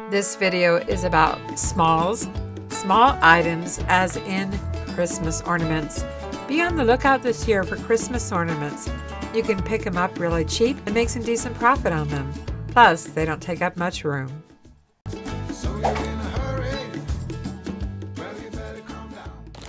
This video is about small items as in Christmas ornaments. Be on the lookout this year for Christmas ornaments. You can pick them up really cheap and make some decent profit on them. Plus, they don't take up much room.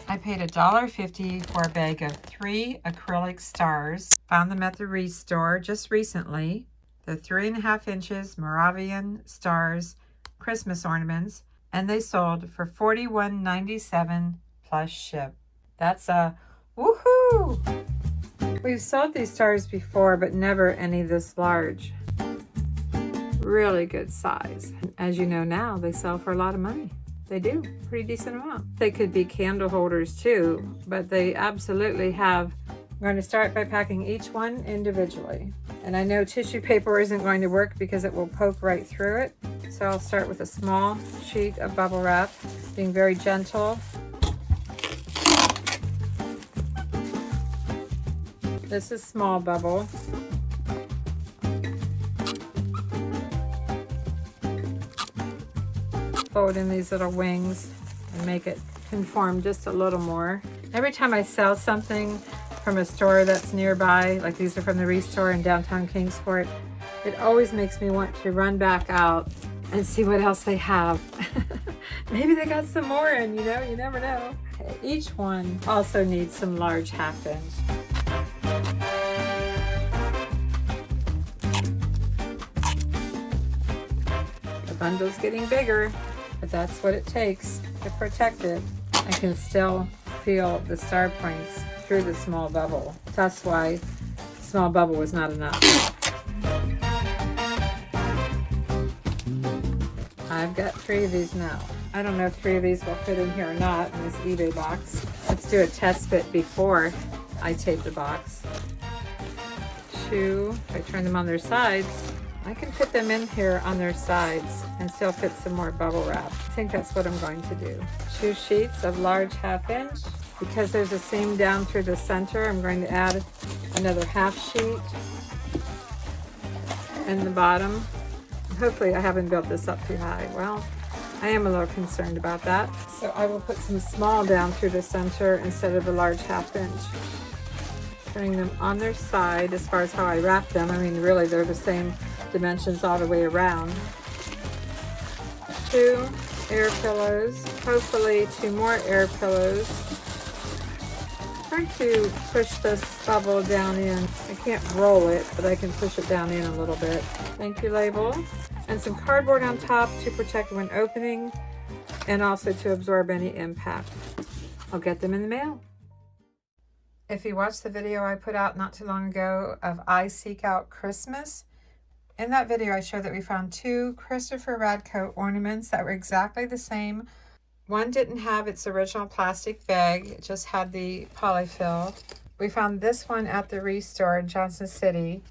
I paid $1.50 for a bag of 3 acrylic stars. Found them at the Reseller just recently. They're 3.5 inches Moravian stars, Christmas ornaments, and they sold for $41.97 plus ship. That's a woohoo! We've sold these stars before, but never any this large. Really good size. As you know now, they sell for a lot of money. They do, pretty decent amount. They could be candle holders too, but they absolutely have. I'm going to start by packing each one individually. And I know tissue paper isn't going to work because it will poke right through it. So I'll start with a small sheet of bubble wrap, being very gentle. This is small bubble. Fold in these little wings and make it conform just a little more. Every time I sell something from a store that's nearby, like these are from the Reseller in downtown Kingsport, it always makes me want to run back out and see what else they have. Maybe they got some more in, you know, you never know. Okay, each one also needs some large half inch. The bundle's getting bigger, but that's what it takes to protect it. I can still feel the star points through the small bubble. That's why the small bubble was not enough. I've got 3 of these now. I don't know if 3 of these will fit in here or not in this eBay box. Let's do a test fit before I tape the box. 2, if I turn them on their sides, I can fit them in here on their sides and still fit some more bubble wrap. I think that's what I'm going to do. 2 sheets of large half inch. Because there's a seam down through the center, I'm going to add another half sheet in the bottom. Hopefully I haven't built this up too high. Well, I am a little concerned about that. So I will put some small down through the center instead of the large half inch. Turning them on their side as far as how I wrap them. I mean, really, they're the same dimensions all the way around. 2 air pillows, hopefully 2 more air pillows. Try to push this bubble down in. I can't roll it, but I can push it down in a little bit. Thank you label. And some cardboard on top to protect when opening and also to absorb any impact. I'll get them in the mail. If you watched the video I put out not too long ago of I Seek Out Christmas, in that video I showed that we found 2 Christopher Radko ornaments that were exactly the same. One didn't have its original plastic bag, it just had the polyfill. We found this one at the Reseller in Johnson City.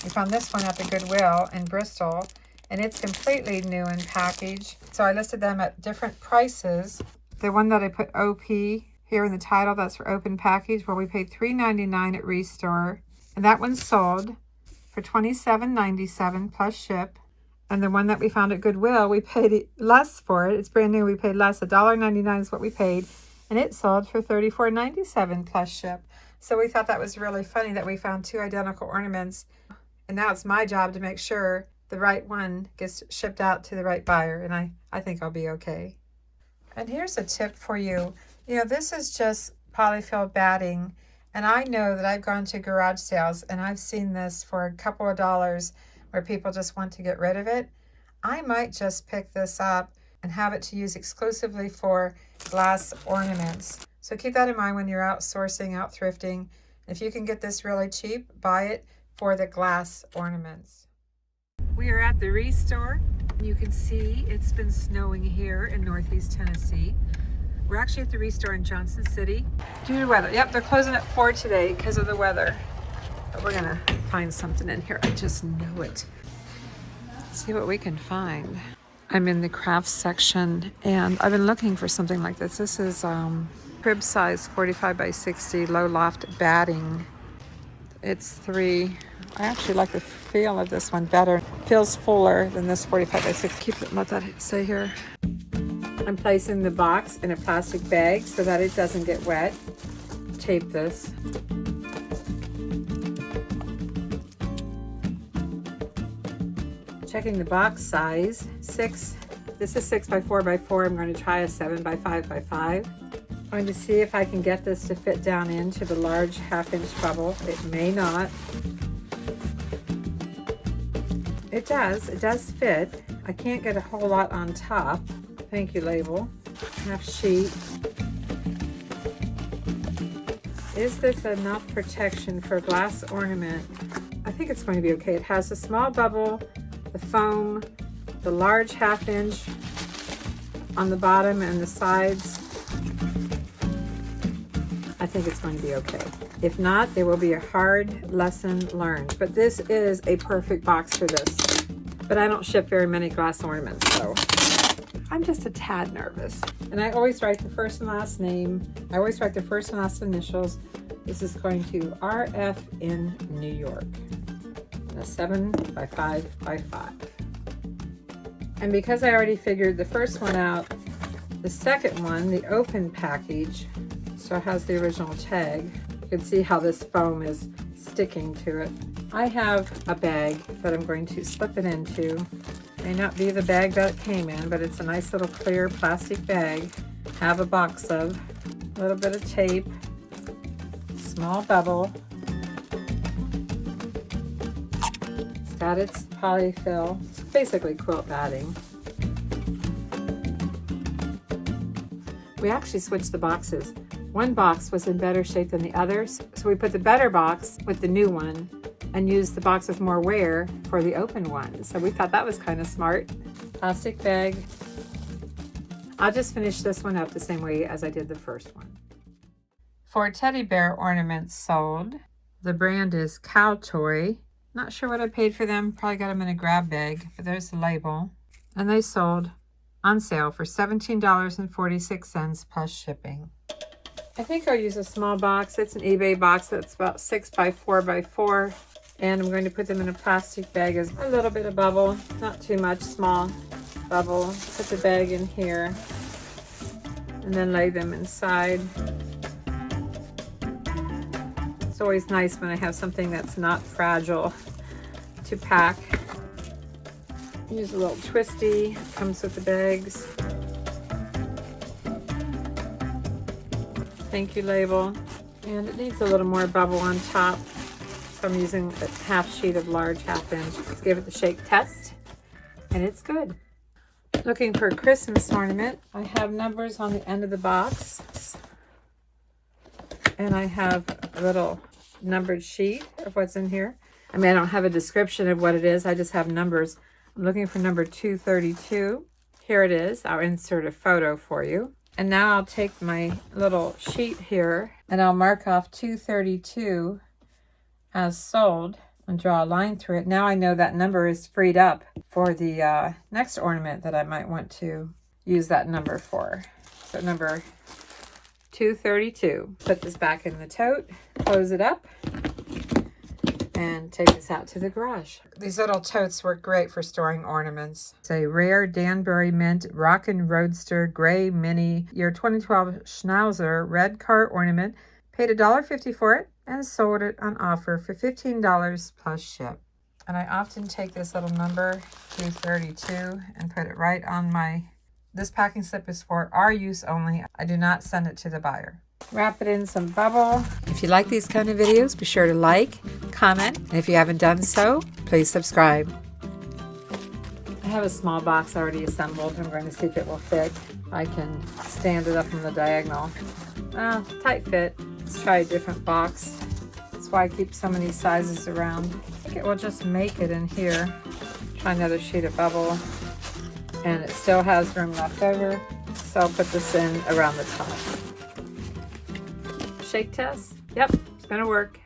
We found this one at the Goodwill in Bristol, and it's completely new in package. So I listed them at different prices. The one that I put OP here in the title, that's for open package, where we paid $3.99 at Reseller. And that one sold for $27.97 plus ship. And the one that we found at Goodwill, we paid less for it. It's brand new. We paid less. $1.99 is what we paid. And it sold for $34.97 plus ship. So we thought that was really funny that we found 2 identical ornaments. And now it's my job to make sure the right one gets shipped out to the right buyer. And I think I'll be okay. And here's a tip for you. You know, this is just polyfill batting. And I know that I've gone to garage sales and I've seen this for a couple of dollars where people just want to get rid of it. I might just pick this up and have it to use exclusively for glass ornaments. So keep that in mind when you're out sourcing, out thrifting. If you can get this really cheap, buy it for the glass ornaments. We are at the Reseller. You can see it's been snowing here in Northeast Tennessee. We're actually at the Reseller in Johnson City. Due to weather. Yep, they're closing at 4 today because of the weather. But we're gonna find something in here. I just know it. See what we can find. I'm in the crafts section and I've been looking for something like this. This is crib size 45 by 60 low loft batting. It's 3 I actually like the feel of this one better. It feels fuller than this 45x6. Keep it, let that say here. I'm placing the box in a plastic bag so that it doesn't get wet. Tape this. Checking the box size, 6. This is 6 by 4 by 4. I'm going to try a 7 by 5 by 5. I'm going to see if I can get this to fit down into the large 1/2-inch bubble. It may not. It does fit. I can't get a whole lot on top. Thank you, label. 1/2 sheet. Is this enough protection for glass ornament? I think it's going to be okay. It has a small bubble, the foam, the large 1/2-inch on the bottom and the sides. I think it's going to be okay. If not, there will be a hard lesson learned. But this is a perfect box for this. But I don't ship very many glass ornaments, so I'm just a tad nervous. And I always write the first and last name. I always write the first and last initials. This is going to RF in New York. And a 7 by 5 by 5. And because I already figured the first one out, the second one, the open package, so it has the original tag. You can see how this foam is sticking to it. I have a bag that I'm going to slip it into. May not be the bag that it came in, but it's a nice little clear plastic bag. Have a box of, a little bit of tape, small bubble. It's got its polyfill. It's basically quilt batting. We actually switched the boxes. One box was in better shape than the others, so we put the better box with the new one and used the box with more wear for the open one. So we thought that was kind of smart. Plastic bag. I'll just finish this one up the same way as I did the first one. For teddy bear ornaments sold, the brand is Cow Toy. Not sure what I paid for them. Probably got them in a grab bag, but there's the label. And they sold on sale for $17.46 plus shipping. I think I'll use a small box. It's an eBay box that's about 6 by 4 by 4. And I'm going to put them in a plastic bag as a little bit of bubble, not too much, small bubble. Put the bag in here and then lay them inside. It's always nice when I have something that's not fragile to pack. Use a little twisty, comes with the bags. Thank you label. And it needs a little more bubble on top. So I'm using a 1/2 sheet of large 1/2-inch. Let's give it the shake test. And it's good. Looking for a Christmas ornament. I have numbers on the end of the box. And I have a little numbered sheet of what's in here. I mean, I don't have a description of what it is. I just have numbers. I'm looking for number 232. Here it is. I'll insert a photo for you. And now I'll take my little sheet here and I'll mark off 232 as sold and draw a line through it. Now I know that number is freed up for the next ornament that I might want to use that number for. So number 232. Put this back in the tote, close it up, and take this out to the garage. These little totes work great for storing ornaments. It's a rare Danbury Mint Rockin' Roadster Gray Mini Year 2012 Schnauzer red cart ornament. Paid $1.50 for it and sold it on offer for $15 plus ship. And I often take this little number 232 and put it right on my, this packing slip is for our use only. I do not send it to the buyer. Wrap it in some bubble. If you like these kind of videos, be sure to like, comment, and if you haven't done so, please subscribe. I have a small box already assembled. I'm going to see if it will fit. I can stand it up on the diagonal. Tight fit. Let's try a different box. That's why I keep so many sizes around. I think it will just make it in here. Try another sheet of bubble. And it still has room left over. So I'll put this in around the top. Shake test. Yep, it's gonna work.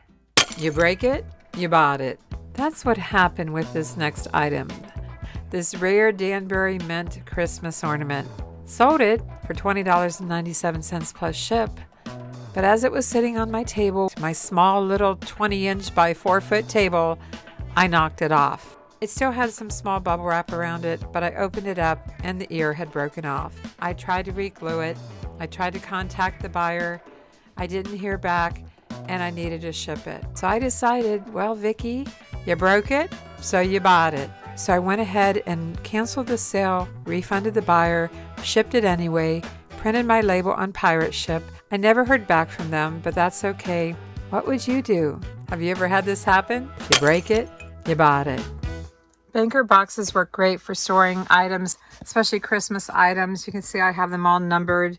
You break it, you bought it. That's what happened with this next item. This rare Danbury Mint Christmas ornament. Sold it for $20.97 plus ship. But as it was sitting on my table, my small little 20-inch by 4-foot table, I knocked it off. It still had some small bubble wrap around it, but I opened it up and the ear had broken off. I tried to re-glue it. I tried to contact the buyer. I didn't hear back, and I needed to ship it. So I decided, well, Vicki, you broke it, so you bought it. So I went ahead and canceled the sale, refunded the buyer, shipped it anyway, printed my label on pirate ship. I never heard back from them, but that's okay. What would you do? Have you ever had this happen? If you break it, you bought it. Banker boxes work great for storing items, especially Christmas items. You can see I have them all numbered.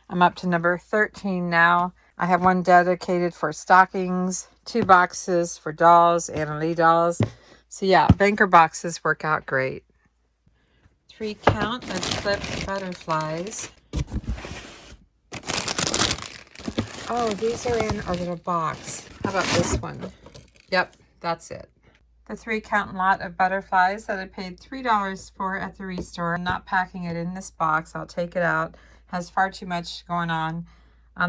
I'm up to number 13 now. I have one dedicated for stockings, 2 boxes for dolls, Anna Lee dolls. So yeah, banker boxes work out great. 3 count of clipped butterflies. Oh, these are in a little box. How about this one? Yep, that's it. The 3 count lot of butterflies that I paid $3 for at the Reseller. I'm not packing it in this box. I'll take it out. Has far too much going on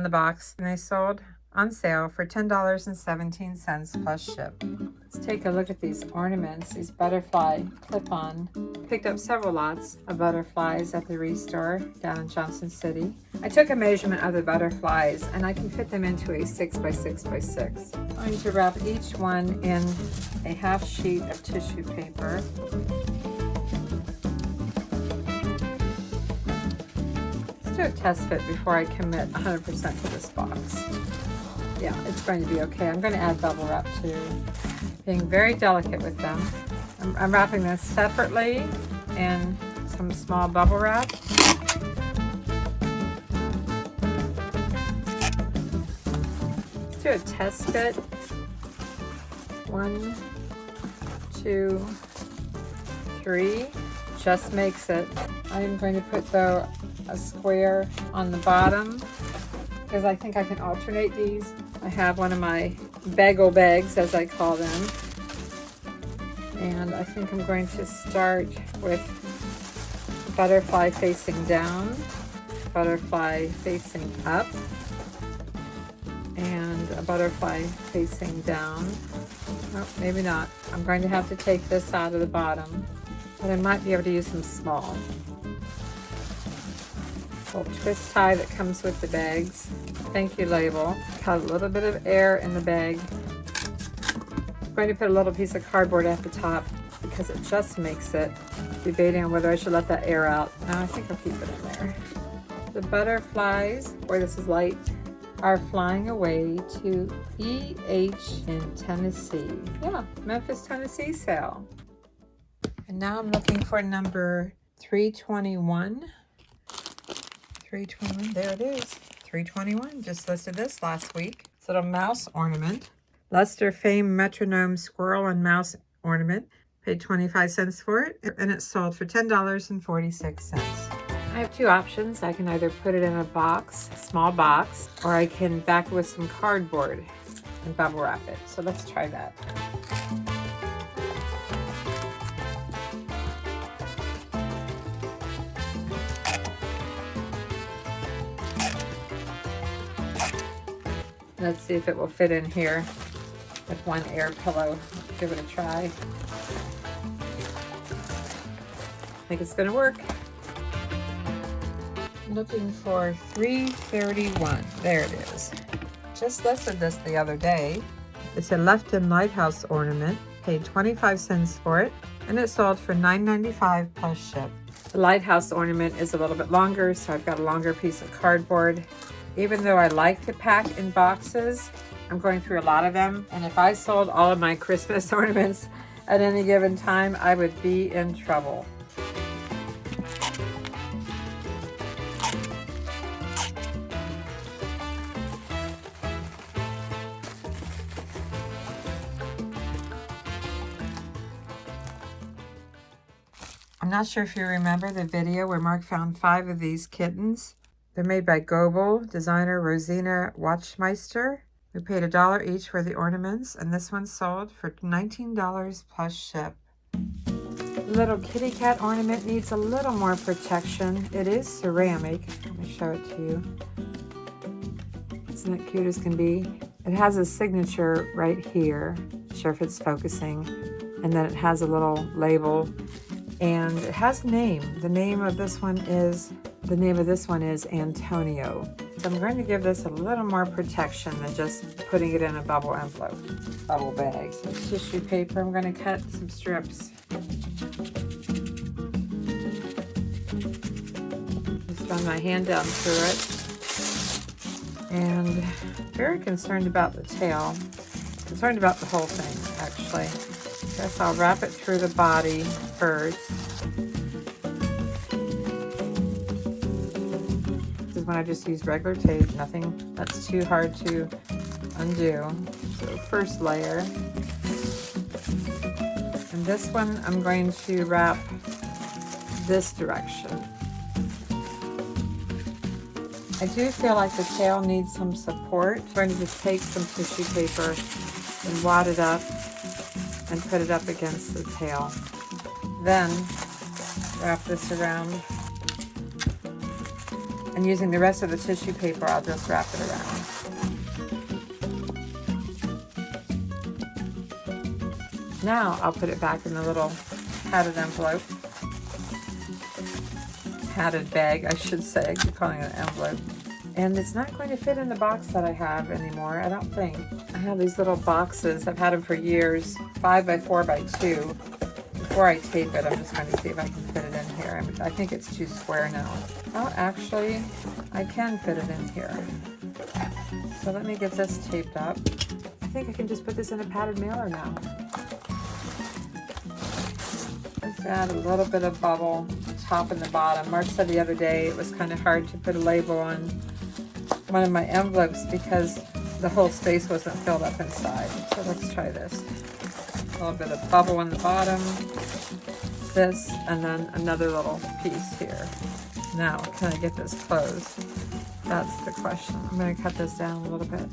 the box. And they sold on sale for $10.17 plus ship. Let's take a look at these ornaments, these butterfly clip-on. Picked up several lots of butterflies at the Reseller down in Johnson City. I took a measurement of the butterflies and I can fit them into a 6x6x6. I'm going to wrap each one in a half sheet of tissue paper. Let's do a test fit before I commit 100% to this box. Yeah, it's going to be okay. I'm going to add bubble wrap too. Being very delicate with them. I'm wrapping this separately in some small bubble wrap. Let's do a test fit. 1, 2, 3. Just makes it. I'm going to put though a square on the bottom because I think I can alternate these. I have one of my bagel bags, as I call them. And I think I'm going to start with butterfly facing down, butterfly facing up, and a butterfly facing down. Oh, maybe not. I'm going to have to take this out of the bottom, but I might be able to use some small. Little twist tie that comes with the bags. Thank you label. Got a little bit of air in the bag. I'm going to put a little piece of cardboard at the top because it just makes it. Debating on whether I should let that air out. No, I think I'll keep it in there. The butterflies, boy this is light, are flying away to EH in Tennessee. Yeah, Memphis, Tennessee sale. And now I'm looking for number 321. 321, there it is. 321, just listed this last week. It's a little mouse ornament. Lester Fame Metronome Squirrel and Mouse Ornament. Paid 25 cents for it, and it sold for $10.46. I have 2 options. I can either put it in a box, small box, or I can back it with some cardboard and bubble wrap it. So let's try that. Let's see if it will fit in here with one air pillow. Give it a try. I think it's gonna work. I'm looking for 331. There it is. Just listed this the other day. It's a Lefton Lighthouse ornament. Paid 25 cents for it, and it sold for $9.95 plus ship. The lighthouse ornament is a little bit longer, so I've got a longer piece of cardboard. Even though I like to pack in boxes, I'm going through a lot of them. And if I sold all of my Christmas ornaments at any given time, I would be in trouble. I'm not sure if you remember the video where Mark found 5 of these kittens. They're made by Goebel, designer Rosina Watchmeister. We paid $1 each for the ornaments, and this one sold for $19 plus ship. The little kitty cat ornament needs a little more protection. It is ceramic. Let me show it to you. Isn't that cute as can be? It has a signature right here. Not sure if it's focusing. And then it has a little label. And it has a name. The name of this one is Antonio. So I'm going to give this a little more protection than just putting it in a bubble envelope, bubble bag. So tissue paper, I'm going to cut some strips. Just run my hand down through it. And very concerned about the tail. Concerned about the whole thing, actually. Guess I'll wrap it through the body first. This is when I just use regular tape, nothing that's too hard to undo. So first layer. And this one I'm going to wrap this direction. I do feel like the tail needs some support. I'm going to just take some tissue paper and wad it up and put it up against the tail. Then wrap this around. And using the rest of the tissue paper, I'll just wrap it around. Now I'll put it back in the little padded envelope. Padded bag, I should say. I keep calling it an envelope. And it's not going to fit in the box that I have anymore, I don't think. I have these little boxes, I've had them for years, 5x4x2. Before I tape it, I'm just going to see if I can fit it in here. I think it's too square now. Oh, actually, I can fit it in here. So let me get this taped up. I think I can just put this in a padded mailer now. Let's add a little bit of bubble, top and the bottom. Mark said the other day it was kind of hard to put a label on one of my envelopes because the whole space wasn't filled up inside. So let's try this. A little bit of bubble on the bottom, this, and then another little piece here. Now, can I get this closed? That's the question. I'm going to cut this down a little bit.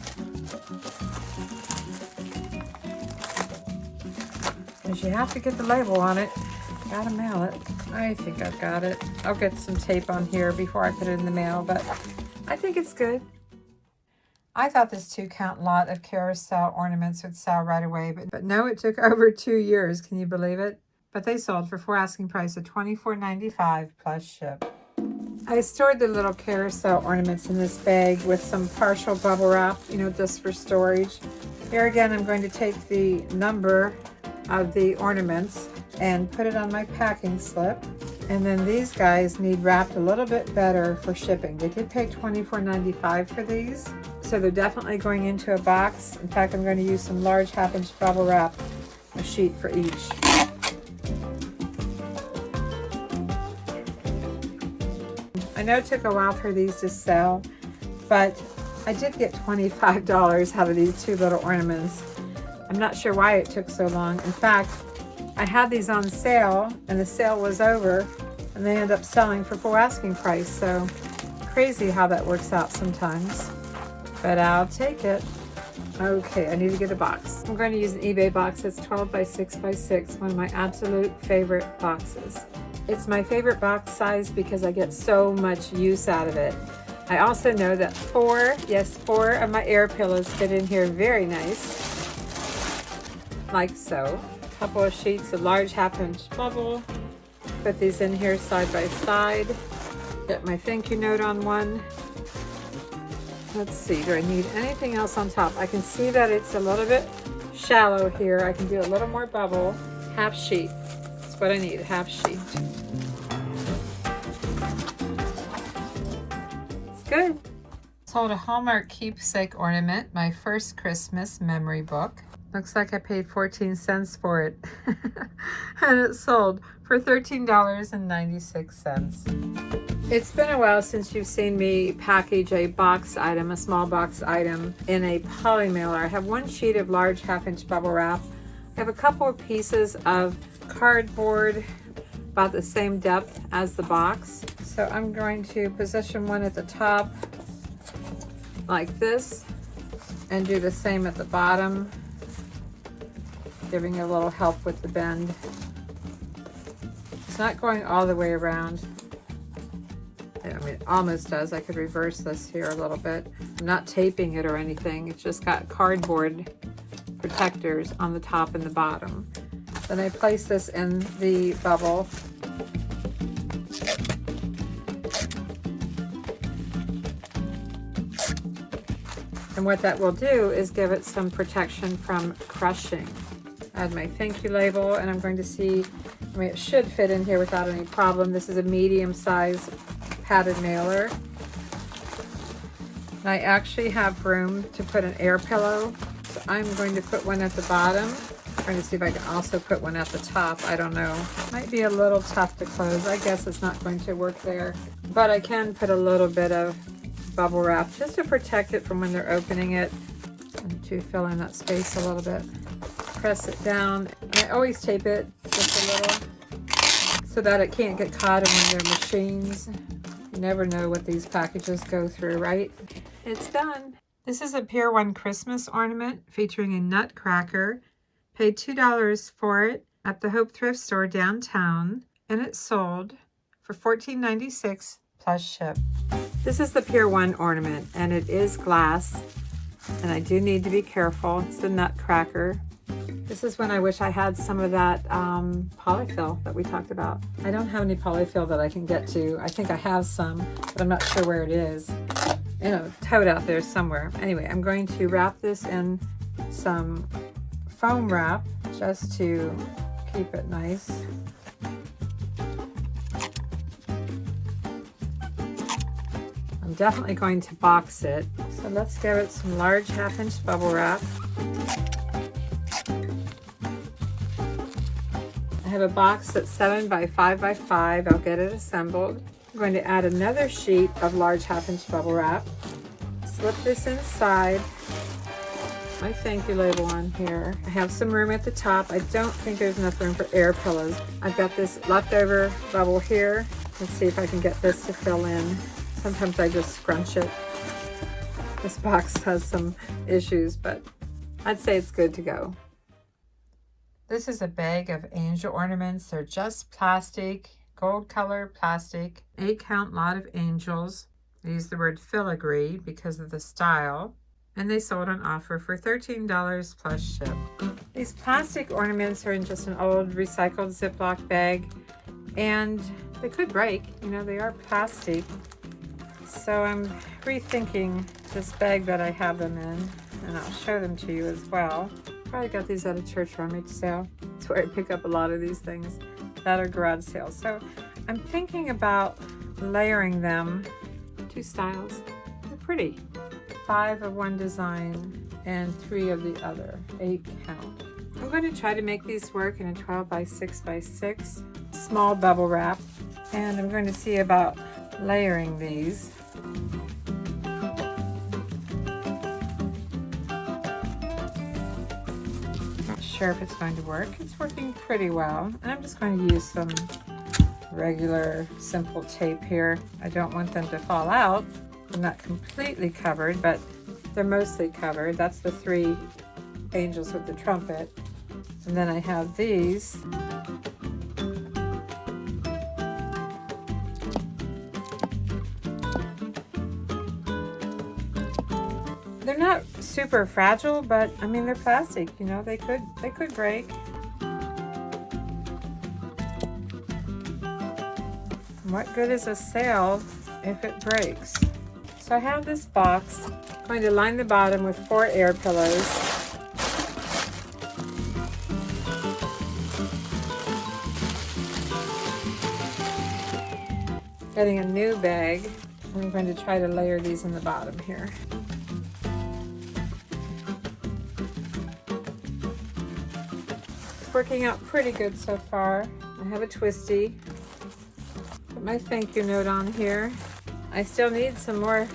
Because you have to get the label on it. Gotta mail it. I think I've got it. I'll get some tape on here before I put it in the mail, but I think it's good. I thought this 2-count lot of carousel ornaments would sell right away, but no, it took over 2 years. Can you believe it? But they sold for full asking price of $24.95 plus ship. I stored the little carousel ornaments in this bag with some partial bubble wrap, you know, just for storage. Here again, I'm going to take the number of the ornaments and put it on my packing slip. And then these guys need wrapped a little bit better for shipping. They did pay $24.95 for these, so they're definitely going into a box. In fact, I'm going to use some large 1/2-inch bubble wrap, a sheet for each. I know it took a while for these to sell, but I did get $25 out of these 2 little ornaments. I'm not sure why it took so long. In fact, I had these on sale and the sale was over and they end up selling for full asking price. So crazy how that works out sometimes, but I'll take it. Okay, I need to get a box. I'm going to use an eBay box that's 12x6x6, one of my absolute favorite boxes. It's my favorite box size because I get so much use out of it. I also know that 4 of my air pillows fit in here very nice, like so. A couple of sheets of large 1/2-inch bubble. Put these in here side by side. Get my thank you note on one. Let's see, do I need anything else on top? I can see that it's a little bit shallow here. I can do a little more bubble. 1/2 sheet. That's what I need, 1/2 sheet. It's good. Sold a Hallmark keepsake ornament, my first Christmas memory book. Looks like I paid 14 cents for it. And it sold for $13.96. It's been a while since you've seen me package a box item, a small box item, in a poly mailer. I have 1 sheet of large 1/2-inch bubble wrap. I have a couple of pieces of cardboard about the same depth as the box. So I'm going to position one at the top like this and do the same at the bottom, giving a little help with the bend. It's not going all the way around. I mean, it almost does. I could reverse this here a little bit. I'm not taping it or anything. It's just got cardboard protectors on the top and the bottom. Then I place this in the bubble. And what that will do is give it some protection from crushing. Add my thank you label, and I'm going to see, I mean, it should fit in here without any problem. This is a medium size padded mailer. And I actually have room to put an air pillow. So I'm going to put one at the bottom. I'm trying to see if I can also put one at the top. I don't know. Might be a little tough to close. I guess it's not going to work there. But I can put a little bit of bubble wrap just to protect it from when they're opening it, and to fill in that space a little bit. Press it down. And I always tape it just a little so that it can't get caught in one of their machines. You never know what these packages go through, right? It's done. This is a Pier 1 Christmas ornament featuring a nutcracker. Paid $2 for it at the Hope Thrift Store downtown, and it sold for $14.96 plus ship. This is the Pier 1 ornament, and it is glass, and I do need to be careful. It's the nutcracker. This is when I wish I had some of that polyfill that we talked about. I don't have any polyfill that I can get to. I think I have some, but I'm not sure where it is. You know, tote out there somewhere. Anyway, I'm going to wrap this in some foam wrap just to keep it nice. I'm definitely going to box it. So let's give it some large 1/2-inch bubble wrap. I have a box that's 7 by 5 by 5. I'll get it assembled. I'm going to add another sheet of large 1/2-inch bubble wrap. Slip this inside. My thank you label on here. I have some room at the top. I don't think there's enough room for air pillows. I've got this leftover bubble here. Let's see if I can get this to fill in. Sometimes I just scrunch it. This box has some issues, but I'd say it's good to go. This is a bag of angel ornaments. They're just plastic, gold color plastic, 8-count lot of angels. I use the word filigree because of the style. And they sold on offer for $13 plus ship. These plastic ornaments are in just an old recycled Ziploc bag, and they could break. You know, they are plastic. So I'm rethinking this bag that I have them in, and I'll show them to you as well. Probably got these at a church rummage sale. That's where I pick up a lot of these things that are garage sales. So I'm thinking about layering them. 2 styles. They're pretty. 5 of one design and 3 of the other, 8 count. I'm going to try to make these work in a 12 by 6 by 6 small bubble wrap, and I'm going to see about layering these. Not sure if it's going to work. It's working pretty well, and I'm just going to use some regular simple tape here. I don't want them to fall out. They're not completely covered, but they're mostly covered. That's the 3 angels with the trumpet. And then I have these. They're not super fragile, but I mean, they're plastic, you know, they could break. What good is a sail if it breaks? So I have this box. I'm going to line the bottom with 4 air pillows. Getting a new bag. I'm going to try to layer these in the bottom here. It's working out pretty good so far. I have a twisty. Put my thank you note on here. I still need some more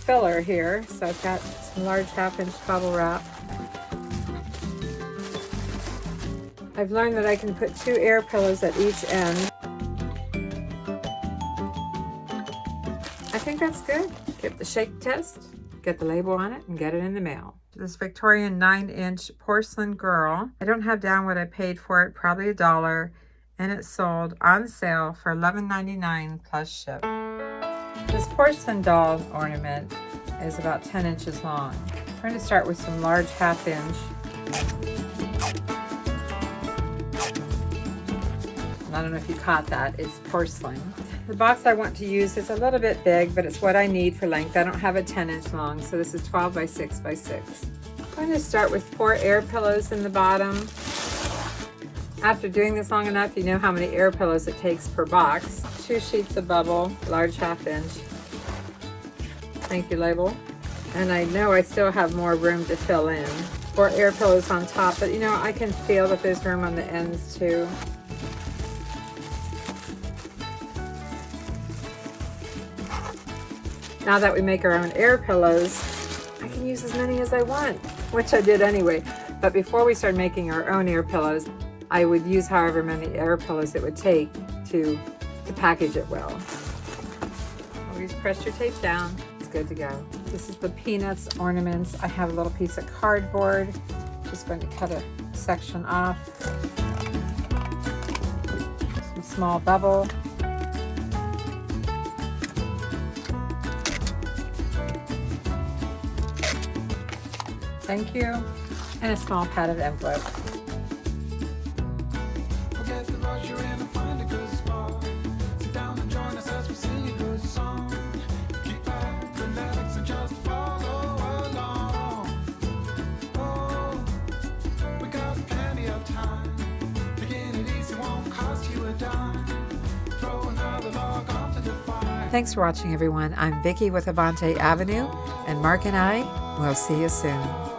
filler here, so I've got some large 1/2-inch bubble wrap. I've learned that I can put 2 air pillows at each end. I think that's good. Get the shake test, get the label on it, and get it in the mail. This Victorian 9-inch porcelain girl. I don't have down what I paid for it, probably $1, and it sold on sale for $11.99 plus ship. This porcelain doll ornament is about 10 inches long. I'm going to start with some large 1/2 inch. I don't know if you caught that, it's porcelain. The box I want to use is a little bit big, but it's what I need for length. I don't have a 10-inch long, so this is 12 by 6 by 6. I'm going to start with 4 air pillows in the bottom. After doing this long enough, you know how many air pillows it takes per box. 2 sheets of bubble, large 1/2 inch. Thank you label. And I know I still have more room to fill in. 4 air pillows on top, but you know, I can feel that there's room on the ends too. Now that we make our own air pillows, I can use as many as I want, which I did anyway. But before we start making our own air pillows, I would use however many air pillows it would take to package it well. Always press your tape down. It's good to go. This is the Peanuts ornaments. I have a little piece of cardboard. Just going to cut a section off. Some small bubble. Thank you. And a small padded envelope. Thanks for watching, everyone. I'm Vicki with Avante Avenue, and Mark and I will see you soon.